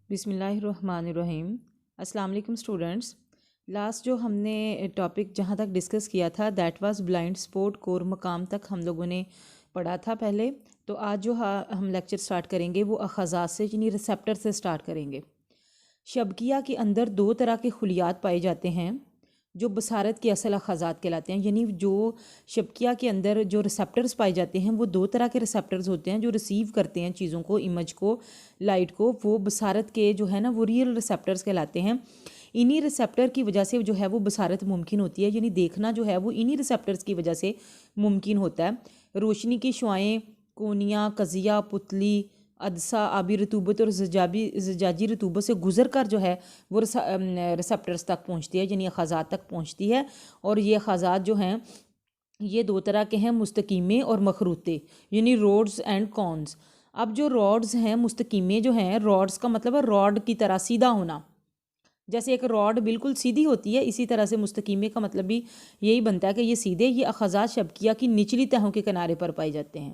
بسم اللہ الرحمن الرحیم۔ السلام علیکم اسٹوڈنٹس۔ لاسٹ جو ہم نے ٹاپک جہاں تک ڈسکس کیا تھا دیٹ واز بلائنڈ اسپوٹ کور مقام تک ہم لوگوں نے پڑھا تھا پہلے۔ تو آج جو ہم لیکچر سٹارٹ کریں گے وہ اخذات سے یعنی ریسیپٹر سے سٹارٹ کریں گے۔ شبکیہ کے اندر دو طرح کے خلیات پائے جاتے ہیں جو بصارت کے اصل اخذات کہلاتے ہیں، یعنی جو شبکیہ کے اندر جو ریسیپٹرز پائے جاتے ہیں وہ دو طرح کے ریسیپٹرز ہوتے ہیں جو ریسیو کرتے ہیں چیزوں کو، امیج کو، لائٹ کو۔ وہ بصارت کے جو ہے نا وہ ریئل ریسیپٹرز کہلاتے ہیں۔ انہی ریسیپٹر کی وجہ سے جو ہے وہ بصارت ممکن ہوتی ہے، یعنی دیکھنا جو ہے وہ انہی ریسیپٹرز کی وجہ سے ممکن ہوتا ہے۔ روشنی کی شعاعیں کونیاں، قضیہ، پتلی، عدسہ، آبی رطوبت اور زجاجی رطوبت سے گزر کر جو ہے وہ ریسیپٹرز تک پہنچتی ہے، یعنی اخذات تک پہنچتی ہے۔ اور یہ اخذات جو ہیں یہ دو طرح کے ہیں، مستقیمے اور مخروطے، یعنی روڈز اینڈ کونز۔ اب جو راڈز ہیں مستقیمے جو ہیں، راڈز کا مطلب ہے راڈ کی طرح سیدھا ہونا، جیسے ایک راڈ بالکل سیدھی ہوتی ہے اسی طرح سے مستقیمے کا مطلب بھی یہی بنتا ہے کہ یہ سیدھے۔ یہ اخذات شبکیہ کی نچلی تہوں کے کنارے پر پائے جاتے ہیں،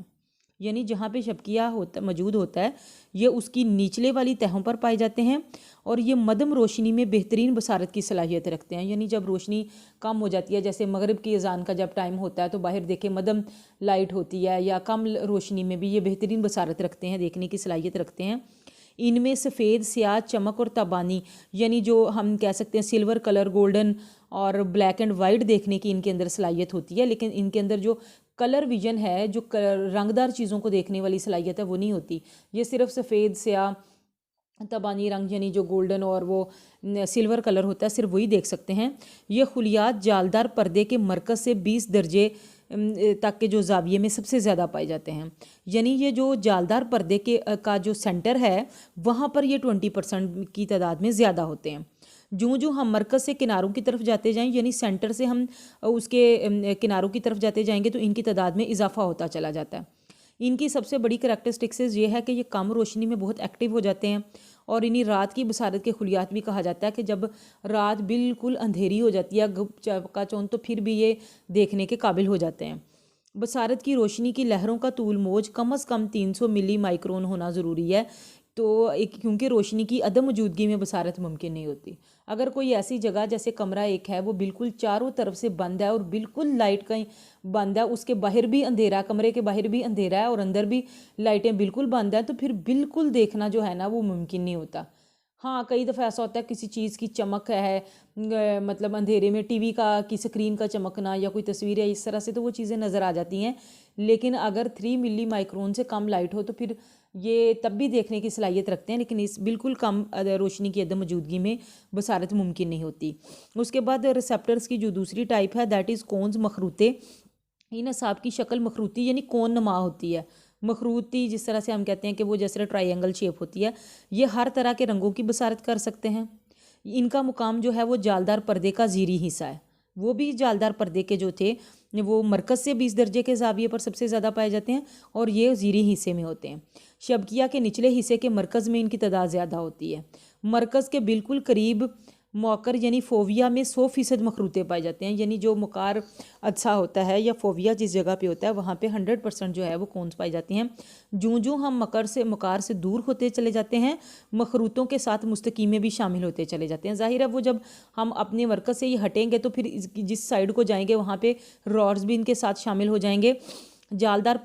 یعنی جہاں پہ شبکیہ موجود ہوتا ہے یہ اس کی نچلے والی تہوں پر پائے جاتے ہیں، اور یہ مدھم روشنی میں بہترین بصارت کی صلاحیت رکھتے ہیں۔ یعنی جب روشنی کم ہو جاتی ہے، جیسے مغرب کی اذان کا جب ٹائم ہوتا ہے تو باہر دیکھیں مدھم لائٹ ہوتی ہے، یا کم روشنی میں بھی یہ بہترین بصارت رکھتے ہیں، دیکھنے کی صلاحیت رکھتے ہیں۔ ان میں سفید، سیاہ، چمک اور تابانی، یعنی جو ہم کہہ سکتے ہیں سلور کلر، گولڈن اور بلیک اینڈ وائٹ دیکھنے کی ان کے اندر صلاحیت ہوتی ہے، لیکن ان کے اندر جو کلر ویژن ہے، جو رنگدار چیزوں کو دیکھنے والی صلاحیت ہے وہ نہیں ہوتی۔ یہ صرف سفید، سیاہ، تابانی رنگ یعنی جو گولڈن اور وہ سلور کلر ہوتا ہے صرف وہی دیکھ سکتے ہیں۔ یہ خلیات جالدار پردے کے مرکز سے 20 درجے تک کے جو زاویے میں سب سے زیادہ پائے جاتے ہیں، یعنی یہ جو جالدار پردے کا جو سینٹر ہے وہاں پر یہ 20% کی تعداد میں زیادہ ہوتے ہیں۔ جو ہم مرکز سے کناروں کی طرف جاتے جائیں، یعنی سینٹر سے ہم اس کے کناروں کی طرف جاتے جائیں گے تو ان کی تعداد میں اضافہ ہوتا چلا جاتا ہے۔ ان کی سب سے بڑی کریکٹرسٹکس یہ ہے کہ یہ کم روشنی میں بہت ایکٹیو ہو جاتے ہیں، اور انہیں رات کی بصارت کے خلیات بھی کہا جاتا ہے کہ جب رات بالکل اندھیری ہو جاتی ہے چکا چوند تو پھر بھی یہ دیکھنے کے قابل ہو جاتے ہیں۔ بصارت کی روشنی کی لہروں کا طول موج کم از کم 300 ملی مائکرون ہونا ضروری ہے، تو کیونکہ روشنی کی عدم موجودگی میں بصارت ممکن نہیں ہوتی۔ اگر کوئی ایسی جگہ جیسے کمرہ ایک ہے وہ بالکل چاروں طرف سے بند ہے اور بالکل لائٹ کہیں بند ہے، اس کے باہر بھی اندھیرا ہے، کمرے کے باہر بھی اندھیرا ہے اور اندر بھی لائٹیں بالکل بند ہیں، تو پھر بالکل دیکھنا جو ہے نا وہ ممکن نہیں ہوتا۔ ہاں کئی دفعہ ایسا ہوتا ہے کسی چیز کی چمک ہے، مطلب اندھیرے میں ٹی وی کی سکرین کا چمکنا یا کوئی تصویر ہے اس طرح سے، تو وہ چیزیں نظر آ جاتی ہیں، لیکن اگر 3 ملی مائکرون سے کم لائٹ ہو تو پھر یہ تب بھی دیکھنے کی صلاحیت رکھتے ہیں، لیکن اس بالکل کم روشنی کی عدم موجودگی میں بصارت ممکن نہیں ہوتی۔ اس کے بعد ریسیپٹرز کی جو دوسری ٹائپ ہے دیٹ از کونز، مخروطے۔ ان اعصاب کی شکل مخروطی یعنی کون نما ہوتی ہے۔ مخروطی جس طرح سے ہم کہتے ہیں کہ وہ جیسے ٹرائی اینگل شیپ ہوتی ہے، یہ ہر طرح کے رنگوں کی بصارت کر سکتے ہیں۔ ان کا مقام جو ہے وہ جالدار پردے کا زیریں حصہ ہے، وہ بھی جالدار پردے کے جو تھے وہ مرکز سے 20 درجے کے زاویے پر سب سے زیادہ پائے جاتے ہیں، اور یہ زیریں حصے میں ہوتے ہیں۔ شبکیہ کے نچلے حصے کے مرکز میں ان کی تعداد زیادہ ہوتی ہے۔ مرکز کے بالکل قریب موقر یعنی فوویا میں 100% مخروطے پائے جاتے ہیں، یعنی جو مکار عدسہ ہوتا ہے یا فوویا جس جگہ پہ ہوتا ہے وہاں پہ 100% جو ہے وہ کونز پائی جاتی ہیں۔ جو ہم مکار سے دور ہوتے چلے جاتے ہیں، مخروطوں کے ساتھ مستقیمے بھی شامل ہوتے چلے جاتے ہیں۔ ظاہر ہے وہ جب ہم اپنے مرکز سے یہ ہٹیں گے تو پھر جس سائیڈ کو جائیں گے وہاں پہ راڈز بھی ان کے ساتھ شامل ہو جائیں گے۔ جالدار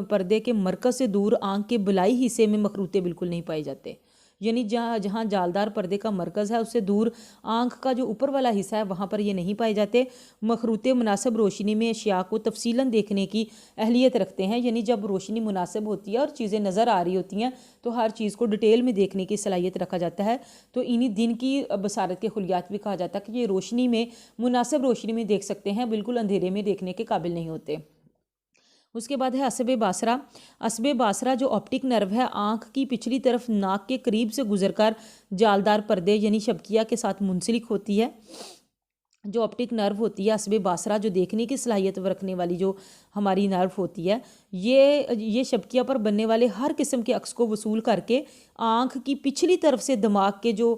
پردے کے مرکز سے دور آنکھ کے بلائی حصے میں مخروطے بالکل نہیں پائے جاتے، یعنی جہاں جالدار پردے کا مرکز ہے اس سے دور آنکھ کا جو اوپر والا حصہ ہے وہاں پر یہ نہیں پائے جاتے۔ مخروطے مناسب روشنی میں اشیاء کو تفصیلاً دیکھنے کی اہلیت رکھتے ہیں، یعنی جب روشنی مناسب ہوتی ہے اور چیزیں نظر آ رہی ہوتی ہیں تو ہر چیز کو ڈیٹیل میں دیکھنے کی صلاحیت رکھا جاتا ہے۔ تو انہی دن کی بصارت کے خلیات بھی کہا جاتا ہے کہ یہ روشنی میں مناسب روشنی میں دیکھ سکتے ہیں، بالکل اندھیرے میں دیکھنے کے قابل نہیں ہوتے۔ اس کے بعد ہے عصب باصرہ۔ عصب باصرہ جو آپٹک نرو ہے آنکھ کی پچھلی طرف ناک کے قریب سے گزر کر جالدار پردے یعنی شبکیہ کے ساتھ منسلک ہوتی ہے۔ جو آپٹک نرو ہوتی ہے عصب باصرہ جو دیکھنے کی صلاحیت رکھنے والی جو ہماری نرو ہوتی ہے، یہ شبکیہ پر بننے والے ہر قسم کے عکس کو وصول کر کے آنکھ کی پچھلی طرف سے دماغ کے جو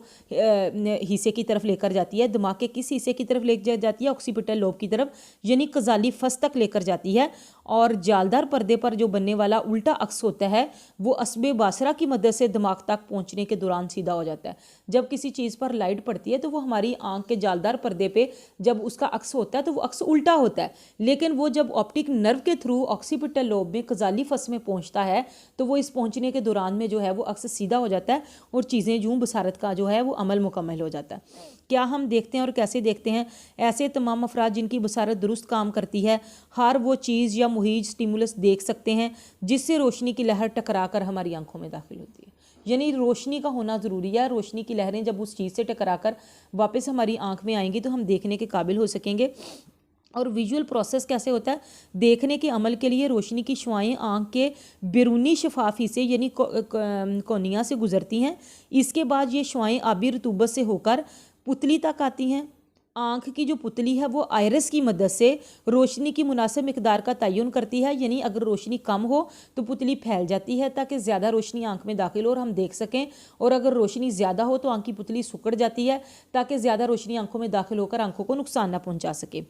حصے کی طرف لے کر جاتی ہے. دماغ کے کس حصے کی طرف لے جاتی ہے؟ آکسیپیٹل لوب کی طرف، یعنی کزالی فس تک لے کر جاتی ہے. اور جالدار پردے پر جو بننے والا الٹا عکس ہوتا ہے وہ عصب باصرہ کی مدد سے دماغ تک پہنچنے کے دوران سیدھا ہو جاتا ہے. جب کسی چیز پر لائٹ پڑتی ہے تو وہ ہماری آنکھ کے جالدار پردے پہ جب اس کا عکس ہوتا ہے تو وہ عکس الٹا ہوتا ہے، لیکن وہ جب آپٹک نرو کے تھرو آکسیپیٹل لوب میں کزالی فس میں پہنچتا ہے تو وہ اس پہنچنے کے دوران میں جو ہے وہ عکس سیدھا ہو جاتا ہے اور چیزیں یوں بصارت کا جو ہے وہ عمل مکمل ہو جاتا ہے. کیا ہم دیکھتے ہیں اور کیسے دیکھتے ہیں؟ ایسے تمام افراد جن کی بصارت درست کام کرتی ہے ہر وہ چیز یا محیط سٹیمولس دیکھ سکتے ہیں جس سے روشنی کی لہر ٹکرا کر ہماری آنکھوں میں داخل ہوتی ہے. یعنی روشنی کا ہونا ضروری ہے. روشنی کی لہریں جب اس چیز سے ٹکرا کر واپس ہماری آنکھ میں آئیں گی تو ہم دیکھنے کے قابل ہو سکیں گے. اور ویژول پروسیس کیسے ہوتا ہے؟ دیکھنے کے عمل کے لیے روشنی کی شعاعیں آنکھ کے بیرونی شفاف حصے یعنی کونیا سے گزرتی ہیں. اس کے بعد یہ شعاعیں آبی رطوبت سے ہو کر پتلی تک آتی ہیں. آنکھ کی جو پتلی ہے وہ آئرس کی مدد سے روشنی کی مناسب مقدار کا تعین کرتی ہے. یعنی اگر روشنی کم ہو تو پتلی پھیل جاتی ہے تاکہ زیادہ روشنی آنکھ میں داخل ہو اور ہم دیکھ سکیں، اور اگر روشنی زیادہ ہو تو آنکھ کی پتلی سکڑ جاتی ہے تاکہ زیادہ روشنی آنکھوں میں داخل ہو کر آنکھوں کو نقصان نہ پہنچا سکے.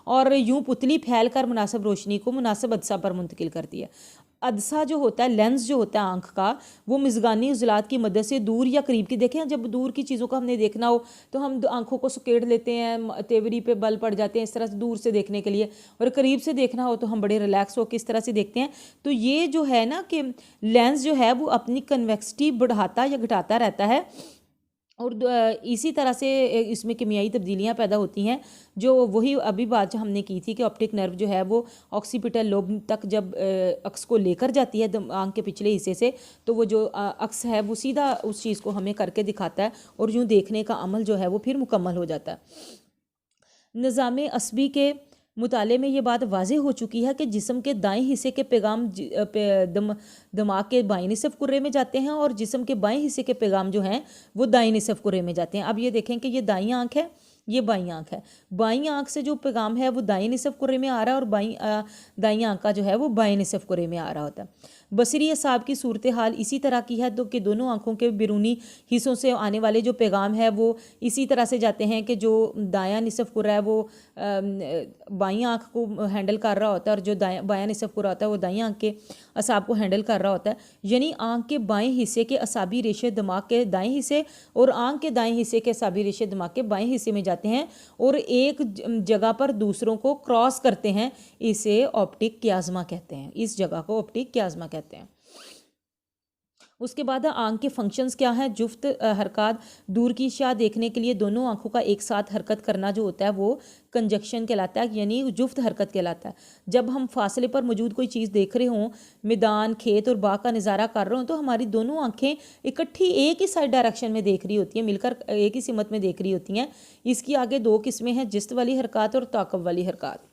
اور یوں پتلی پھیل کر مناسب روشنی کو مناسب عدسہ پر منتقل کرتی ہے. عدسہ جو ہوتا ہے، لینس جو ہوتا ہے آنکھ کا، وہ مژگانی عضلات کی مدد سے دور یا قریب کی، دیکھیں جب دور کی چیزوں کو ہم نے دیکھنا ہو تو ہم آنکھوں کو سکیڑ لیتے ہیں، تیوری پہ بل پڑ جاتے ہیں اس طرح سے دور سے دیکھنے کے لیے، اور قریب سے دیکھنا ہو تو ہم بڑے ریلیکس ہو کے اس طرح سے دیکھتے ہیں. تو یہ جو ہے نا کہ لینس جو ہے وہ اپنی کنویکسٹی بڑھاتا یا گھٹاتا رہتا ہے، اور اسی طرح سے اس میں کیمیائی تبدیلیاں پیدا ہوتی ہیں جو وہی ابھی بات جو ہم نے کی تھی کہ آپٹک نرو جو ہے وہ آکسیپیٹل لوب تک جب عکس کو لے کر جاتی ہے آنکھ کے پچھلے حصے سے تو وہ جو عکس ہے وہ سیدھا اس چیز کو ہمیں کر کے دکھاتا ہے اور یوں دیکھنے کا عمل جو ہے وہ پھر مکمل ہو جاتا ہے. نظام عصبی کے مطالعے میں یہ بات واضح ہو چکی ہے کہ جسم کے دائیں حصے کے پیغام دماغ کے بائیں نصف کرے میں جاتے ہیں اور جسم کے بائیں حصے کے پیغام جو ہیں وہ دائیں نصف کرے میں جاتے ہیں. اب یہ دیکھیں کہ یہ دائیں آنکھ ہے، یہ بائیں آنکھ ہے. بائیں آنکھ سے جو پیغام ہے وہ دائیں نصف کرے میں آ رہا ہے اور دائیں آنکھ کا جو ہے وہ بائیں نصف کرے میں آ رہا ہوتا ہے. بصری اعصاب کی صورتحال اسی طرح کی ہے تو کہ دونوں آنکھوں کے بیرونی حصوں سے آنے والے جو پیغام ہے وہ اسی طرح سے جاتے ہیں کہ جو دایاں نصف کرہ ہے وہ بائیں آنکھ کو ہینڈل کر رہا ہوتا ہے اور جو بایاں نصف کرہ ہوتا ہے وہ دائیں آنکھ کے اعصاب کو ہینڈل کر رہا ہوتا ہے. یعنی آنکھ کے بائیں حصے کے اعصابی ریشے دماغ کے دائیں حصے اور آنکھ کے دائیں حصے کے اعصابی ریشے دماغ کے بائیں حصے میں جاتے ہیں اور ایک جگہ پر دوسروں کو کراس کرتے ہیں. اسے آپٹک کیازما کہتے ہیں، اس جگہ کو آپٹک کیازما کہتے ہیں. اس کے بعد آنکھ کے فنکشنز کیا ہیں؟ جفت حرکات دور کی اشیاء دیکھنے کے لیے دونوں آنکھوں کا ایک ساتھ حرکت کرنا جو ہوتا ہے وہ کنجکشن کہلاتا ہے، یعنی جفت حرکت کہلاتا ہے. جب ہم فاصلے پر موجود کوئی چیز دیکھ رہے ہوں، میدان، کھیت اور باغ کا نظارہ کر رہے ہوں تو ہماری دونوں آنکھیں اکٹھی ایک ہی سائڈ ڈائریکشن میں دیکھ رہی ہوتی ہیں، مل کر ایک ہی سمت میں دیکھ رہی ہوتی ہیں. اس کی آگے دو قسمیں ہیں، جست والی حرکات اور تعاقب والی حرکات.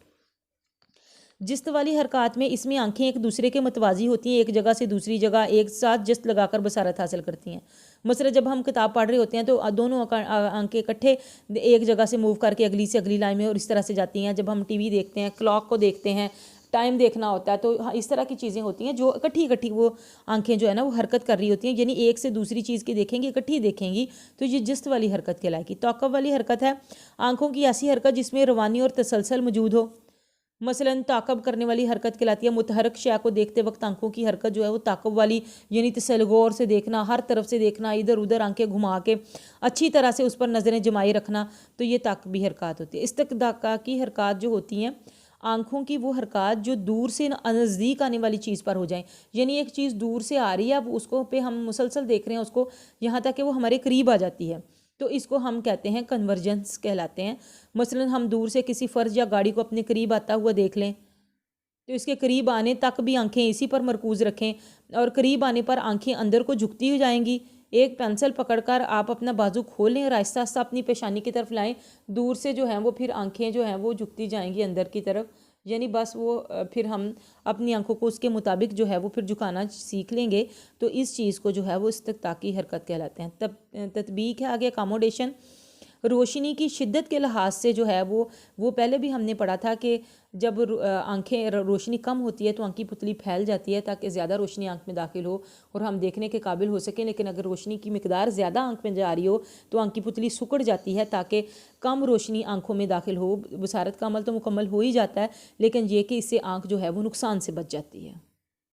جست والی حرکات میں اس میں آنکھیں ایک دوسرے کے متوازی ہوتی ہیں، ایک جگہ سے دوسری جگہ ایک ساتھ جست لگا کر بصارت حاصل کرتی ہیں. مثلا جب ہم کتاب پڑھ رہے ہوتے ہیں تو دونوں آنکھیں اکٹھے ایک جگہ سے موو کر کے اگلی سے اگلی لائن میں اور اس طرح سے جاتی ہیں. جب ہم ٹی وی دیکھتے ہیں، کلاک کو دیکھتے ہیں، ٹائم دیکھنا ہوتا ہے تو اس طرح کی چیزیں ہوتی ہیں جو اکٹھی وہ آنکھیں جو ہے نا وہ حرکت کر رہی ہوتی ہیں، یعنی ایک سے دوسری چیز کی دیکھیں گی، اکٹھی دیکھیں گی تو یہ جست والی حرکت کہلائے گی. تعاقب والی حرکت ہے آنکھوں کی ایسی حرکت جس میں روانی اور تسلسل موجود ہو. مثلا تعاقب کرنے والی حرکت کہلاتی ہے متحرک شے کو دیکھتے وقت آنکھوں کی حرکت جو ہے وہ تعاقب والی، یعنی تسلسل غور سے دیکھنا، ہر طرف سے دیکھنا، ادھر ادھر آنکھیں گھما کے اچھی طرح سے اس پر نظریں جمائے رکھنا، تو یہ تعاقبی حرکات ہوتی ہے. استقاقی حرکات جو ہوتی ہیں آنکھوں کی وہ حرکات جو دور سے نزدیک آنے والی چیز پر ہو جائیں، یعنی ایک چیز دور سے آ رہی ہے اب اس کو پہ ہم مسلسل دیکھ رہے ہیں اس کو یہاں تک کہ وہ ہمارے قریب آ جاتی ہے تو اس کو ہم کہتے ہیں کنورجنس کہلاتے ہیں. مثلا ہم دور سے کسی فرد یا گاڑی کو اپنے قریب آتا ہوا دیکھ لیں تو اس کے قریب آنے تک بھی آنکھیں اسی پر مرکوز رکھیں اور قریب آنے پر آنکھیں اندر کو جھکتی ہو جائیں گی. ایک پینسل پکڑ کر آپ اپنا بازو کھولیں اور آہستہ آہستہ اپنی پیشانی کی طرف لائیں، دور سے جو ہیں وہ پھر آنکھیں جو ہیں وہ جھکتی جائیں گی اندر کی طرف، یعنی بس وہ پھر ہم اپنی آنکھوں کو اس کے مطابق جو ہے وہ پھر جھکانا سیکھ لیں گے تو اس چیز کو جو ہے وہ استقاقی حرکت کہلاتے ہیں. تطبیق ہے آگے اکاموڈیشن. روشنی کی شدت کے لحاظ سے جو ہے وہ پہلے بھی ہم نے پڑھا تھا کہ جب آنکھیں روشنی کم ہوتی ہے تو آنکھ کی پتلی پھیل جاتی ہے تاکہ زیادہ روشنی آنکھ میں داخل ہو اور ہم دیکھنے کے قابل ہو سکیں، لیکن اگر روشنی کی مقدار زیادہ آنکھ میں جا رہی ہو تو آنکھ کی پتلی سکڑ جاتی ہے تاکہ کم روشنی آنکھوں میں داخل ہو۔ بصارت کا عمل تو مکمل ہو ہی جاتا ہے، لیکن یہ کہ اس سے آنکھ جو ہے وہ نقصان سے بچ جاتی ہے۔